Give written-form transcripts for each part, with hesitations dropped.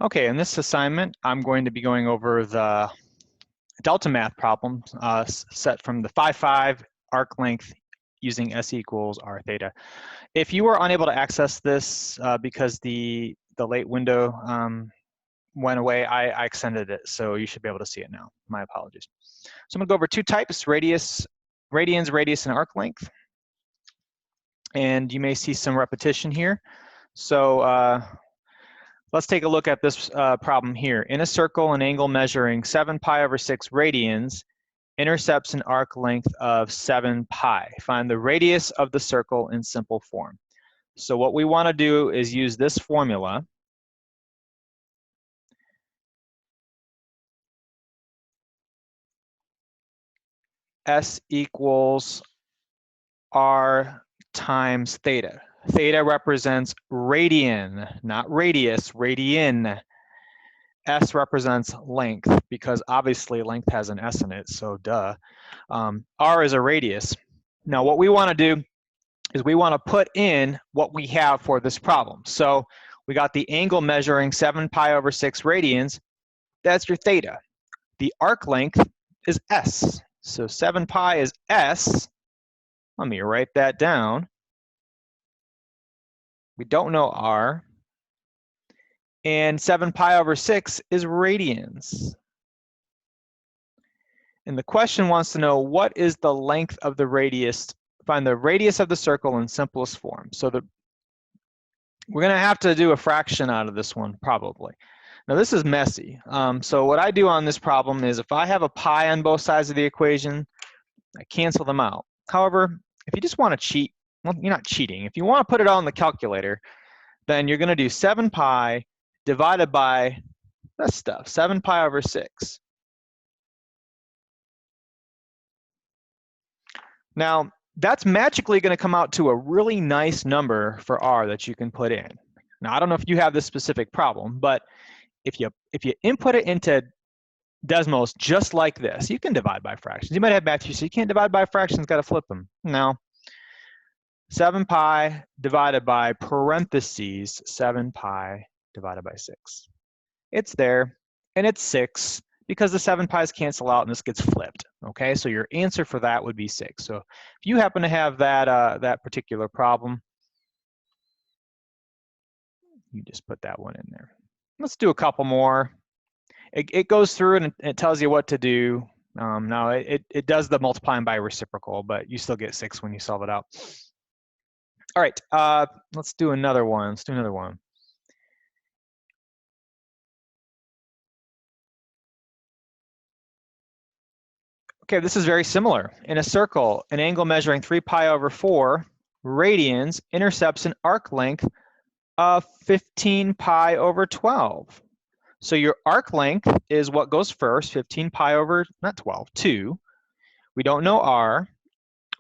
Okay, in this assignment, I'm going to be going over the delta math problem set from the 5-5 arc length using S equals R theta. If you were unable to access this because the late window went away, I extended it, so you should be able to see it now. My apologies. So I'm going to go over two types, radians, radius, and arc length. And you may see some repetition here. So let's take a look at this problem here. In a circle, an angle measuring 7 pi over 6 radians intercepts an arc length of 7 pi. Find the radius of the circle in simple form. So what we want to do is use this formula. S equals R times theta. Theta represents radian, not radius, radian. S represents length because obviously length has an S in it, so duh. R is a radius. Now what we want to do is we want to put in what we have for this problem. So we got the angle measuring 7 pi over 6 radians. That's your theta. The arc length is S. So 7 pi is S. Let me write that down. We don't know R. And 7 pi over 6 is radians. And the question wants to know what is the length of the radius. Find the radius of the circle in simplest form. So we're going to have to do a fraction out of this one, probably. Now this is messy. So what I do on this problem is if I have a pi on both sides of the equation, I cancel them out. However, if you just want to cheat, well, you're not cheating. If you want to put it all in the calculator, then you're going to do 7 pi divided by this stuff, 7 pi over 6. Now, that's magically going to come out to a really nice number for R that you can put in. Now, I don't know if you have this specific problem, but if you input it into Desmos just like this, you can divide by fractions. You might have math, so you can't divide by fractions, got to flip them. No. 7 pi divided by parentheses, 7 pi divided by 6. It's there, and it's 6 because the 7 pi's cancel out and this gets flipped. Okay, so your answer for that would be 6. So if you happen to have that that particular problem, you just put that one in there. Let's do a couple more. It goes through and it tells you what to do. Now it does the multiplying by reciprocal, but you still get 6 when you solve it out. All right, let's do another one. Let's do another one. Okay, this is very similar. In a circle, an angle measuring 3 pi over 4 radians intercepts an arc length of 15 pi over 12. So your arc length is what goes first, 15 pi over, not 12, 2. We don't know R.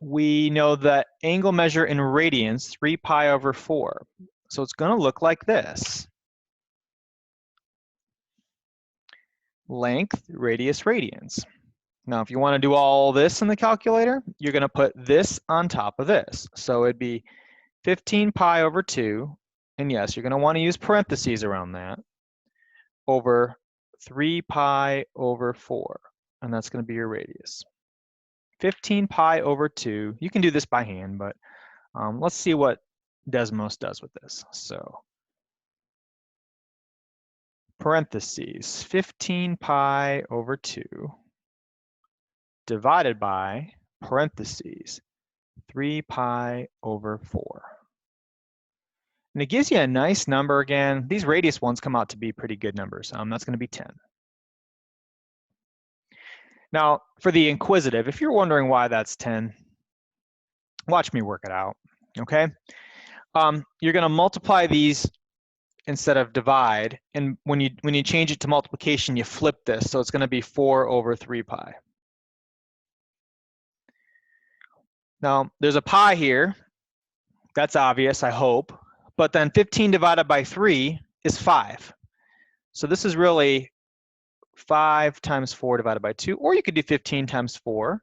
We know the angle measure in radians, 3 pi over 4. So it's going to look like this. Length, radius, radians. Now, if you want to do all this in the calculator, you're going to put this on top of this. So it'd be 15 pi over 2. And yes, you're going to want to use parentheses around that, over 3 pi over 4. And that's going to be your radius. 15 pi over 2. You can do this by hand, but let's see what Desmos does with this. So parentheses, 15 pi over 2 divided by parentheses, 3 pi over 4. And it gives you a nice number again. These radius ones come out to be pretty good numbers. That's going to be 10. Now, for the inquisitive, if you're wondering why that's 10, watch me work it out, okay? You're going to multiply these instead of divide, and when you change it to multiplication, you flip this, so it's going to be 4 over 3 pi. Now, there's a pi here. That's obvious, I hope. But then 15 divided by 3 is 5. So this is really 5 times 4 divided by 2, or you could do 15 times 4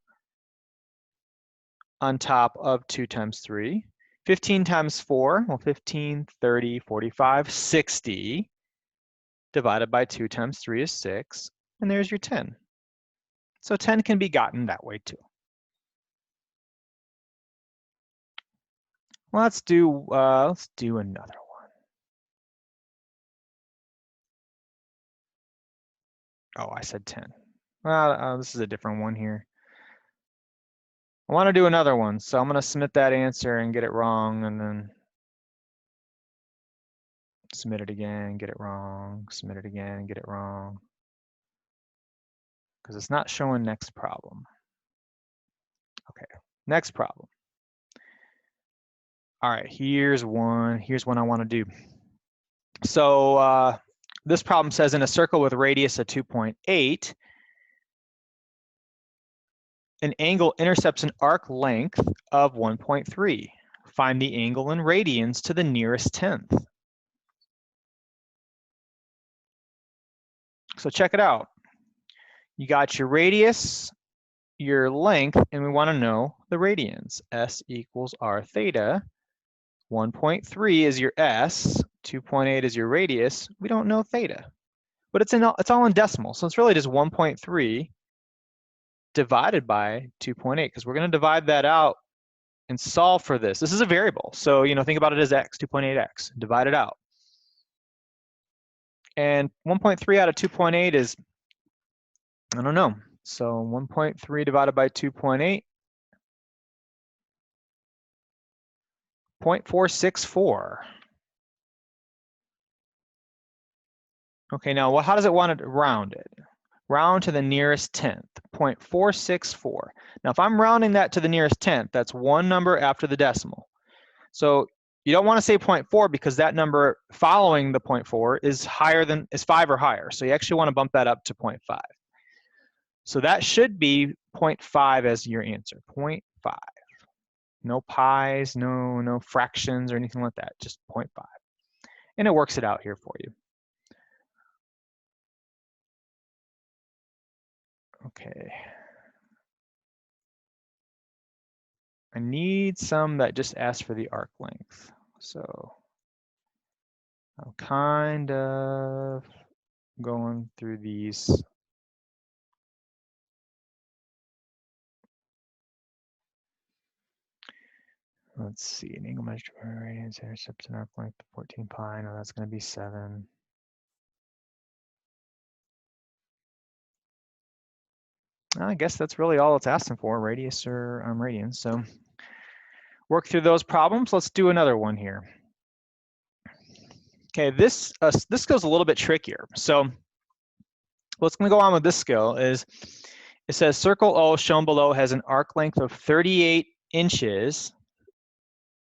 on top of 2 times 3. 15 times 4, well, 15, 30, 45, 60. divided by 2 times 3 is 6, and there's your 10. So 10 can be gotten that way too. Let's do another one. Oh, I said 10. Well, this is a different one here. I want to do another one, so I'm going to submit that answer and get it wrong, and then submit it again, get it wrong, submit it again, get it wrong, because it's not showing next problem. Okay, next problem. All right, here's one I want to do. So this problem says in a circle with radius of 2.8, an angle intercepts an arc length of 1.3. Find the angle in radians to the nearest tenth. So check it out. You got your radius, your length, and we want to know the radians. S equals r theta. 1.3 is your S, 2.8 is your radius. We don't know theta, but it's all in decimal, so it's really just 1.3 divided by 2.8, because we're going to divide that out and solve for this. This is a variable, so think about it as x, 2.8x. Divide it out. And 1.3 out of 2.8 is, I don't know. So 1.3 divided by 2.8, 0.464. Okay, now how does it want to round it? Round to the nearest tenth, 0.464. Now, if I'm rounding that to the nearest tenth, that's one number after the decimal. So you don't want to say 0.4 because that number following the 0.4 is 5 or higher. So you actually want to bump that up to 0.5. So that should be 0.5 as your answer, 0.5. No pies, no fractions or anything like that, just 0.5. And it works it out here for you. Okay. I need some that just ask for the arc length. So I'm kind of going through these. Let's see, an angle measured by radians, intercepts an arc length of 14 pi. No, that's going to be 7. I guess that's really all it's asking for, radius or radians. So work through those problems. Let's do another one here. Okay, this goes a little bit trickier. So what's going to go on with this skill is it says circle O shown below has an arc length of 38 inches.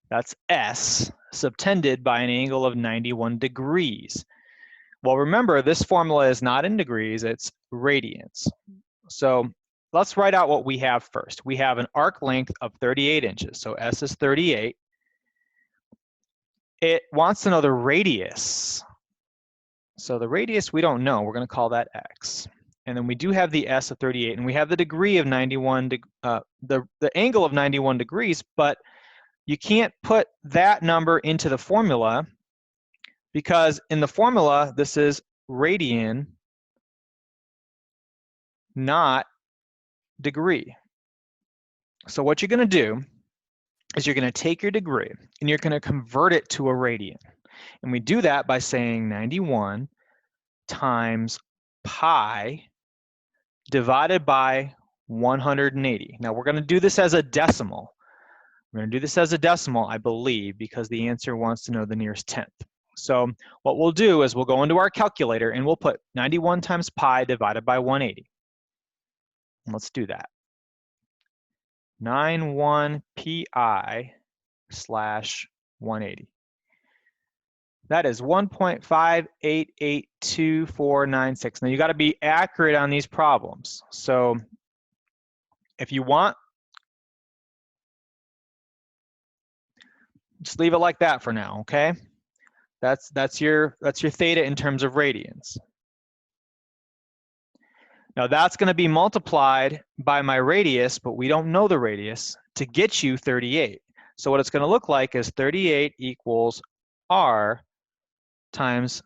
That's S, subtended by an angle of 91 degrees. Well, remember, this formula is not in degrees, it's radians. So let's write out what we have first. We have an arc length of 38 inches, so S is 38. It wants to know the radius. So the radius we don't know, we're going to call that X. And then we do have the S of 38, and we have the degree of 91, the angle of 91 degrees, but you can't put that number into the formula because in the formula, this is radian, not degree. So what you're going to do is you're going to take your degree and you're going to convert it to a radian. And we do that by saying 91 times pi divided by 180. Now we're going to do this as a decimal. We're going to do this as a decimal, I believe, because the answer wants to know the nearest tenth. So what we'll do is we'll go into our calculator and we'll put 91 times pi divided by 180. And let's do that. 91 pi slash 180. That is 1.588246. Now you got to be accurate on these problems. So if you want, just leave it like that for now, okay? That's your theta in terms of radians. Now that's going to be multiplied by my radius, but we don't know the radius, to get you 38. So what it's going to look like is 38 equals r times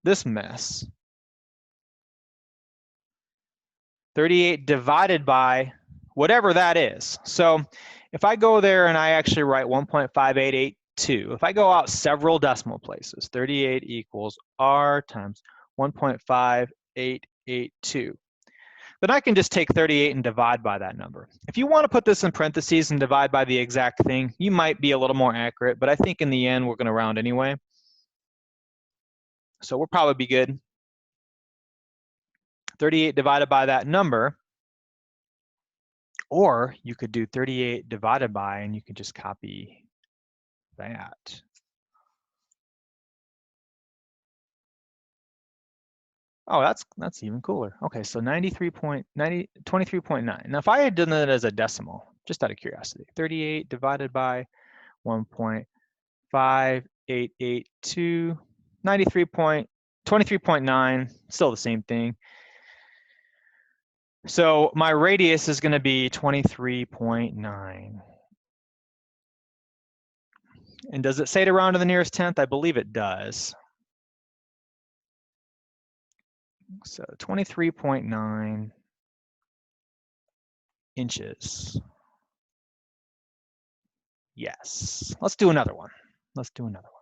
this mess. 38 divided by whatever that is. So if I go there and I actually write 1.5882, if I go out several decimal places, 38 equals R times 1.5882. Then I can just take 38 and divide by that number. If you want to put this in parentheses and divide by the exact thing, you might be a little more accurate, but I think in the end we're going to round anyway. So we'll probably be good. 38 divided by that number, or you could do 38 divided by, and you could just copy that. Oh, that's even cooler. Okay, so 23.9. Now, if I had done that as a decimal, just out of curiosity, 38 divided by 1.5882, 23.9, still the same thing. So my radius is going to be 23.9. And does it say to round to the nearest tenth? I believe it does. So 23.9 inches. Yes. Let's do another one. Let's do another one.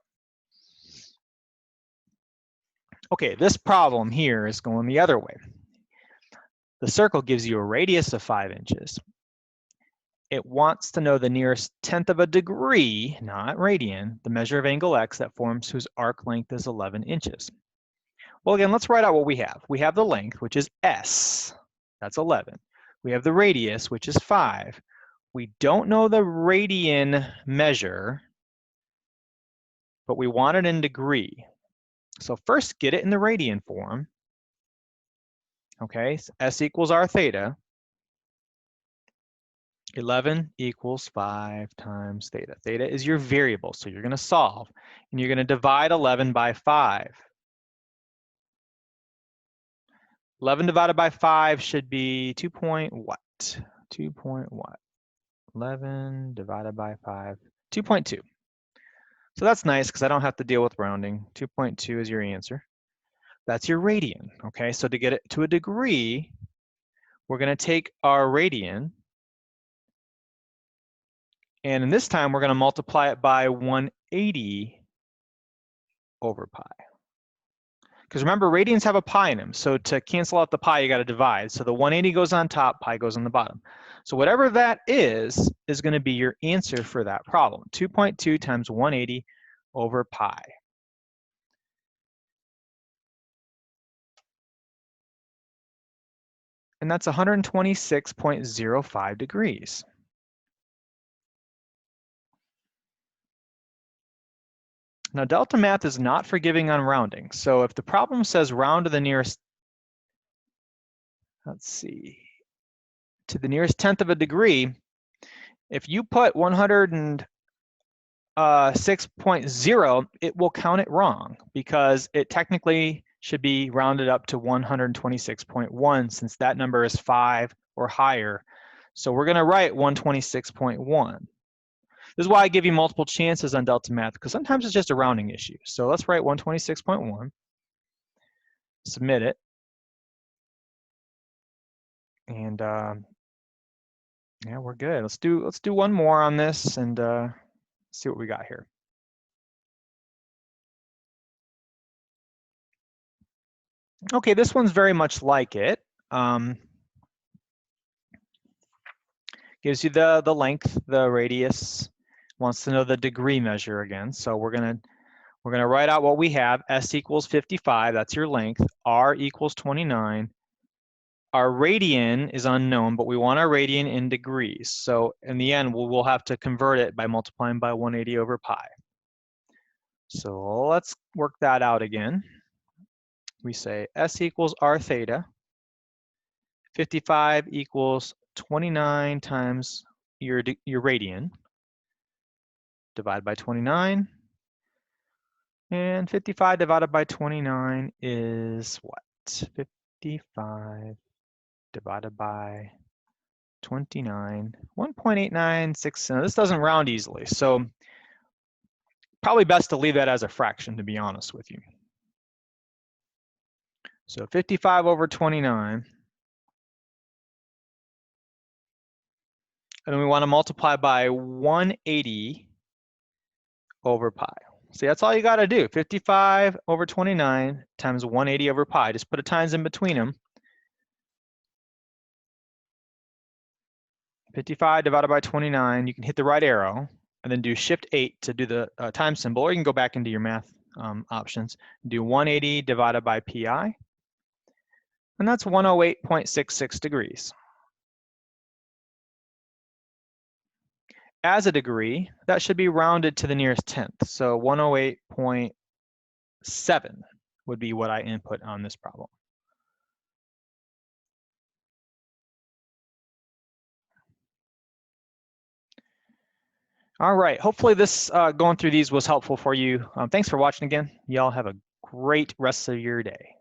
Okay, this problem here is going the other way. The circle gives you a radius of 5 inches. It wants to know the nearest tenth of a degree, not radian, the measure of angle x that forms whose arc length is 11 inches. Well, again, let's write out what we have. We have the length, which is s. That's 11. We have the radius, which is 5. We don't know the radian measure, but we want it in degree. So first, get it in the radian form. Okay, so s equals r theta. 11 equals 5 times theta. Theta is your variable, so you're going to solve, and you're going to divide 11 by 5. 11 divided by 5 should be 2 point what? 2 point what? 11 divided by 5, 2.2. So that's nice because I don't have to deal with rounding. 2.2 is your answer. That's your radian, okay? So to get it to a degree, we're going to take our radian, and in this time, we're going to multiply it by 180 over pi. Because remember, radians have a pi in them. So to cancel out the pi, you got to divide. So the 180 goes on top, pi goes on the bottom. So whatever that is going to be your answer for that problem. 2.2 times 180 over pi. And that's 126.05 degrees. Now, delta math is not forgiving on rounding. So if the problem says round to the nearest, let's see, to the nearest tenth of a degree, if you put 106.0, it will count it wrong because it technically should be rounded up to 126.1 since that number is 5 or higher. So we're going to write 126.1. This is why I give you multiple chances on delta math, because sometimes it's just a rounding issue. So let's write 126.1, submit it, and yeah, we're good. Let's do one more on this and see what we got here. Okay, this one's very much like it. Gives you the length, the radius, wants to know the degree measure again. So we're gonna write out what we have. S equals 55, that's your length. R equals 29. Our radian is unknown, but we want our radian in degrees. So in the end, we'll have to convert it by multiplying by 180 over pi. So let's work that out again. We say S equals R theta. 55 equals 29 times your radian. Divide by 29. And 55 divided by 29 is what? 55 divided by 29, 1.896. Now this doesn't round easily, so probably best to leave that as a fraction, to be honest with you. So 55 over 29. And then we want to multiply by 180 over pi. See, that's all you got to do. 55 over 29 times 180 over pi. Just put a times in between them. 55 divided by 29, you can hit the right arrow and then do Shift 8 to do the time symbol, or you can go back into your math options. Do 180 divided by pi, and that's 108.66 degrees. As a degree, that should be rounded to the nearest tenth. So 108.7 would be what I input on this problem. All right, hopefully this going through these was helpful for you. Thanks for watching again. Y'all have a great rest of your day.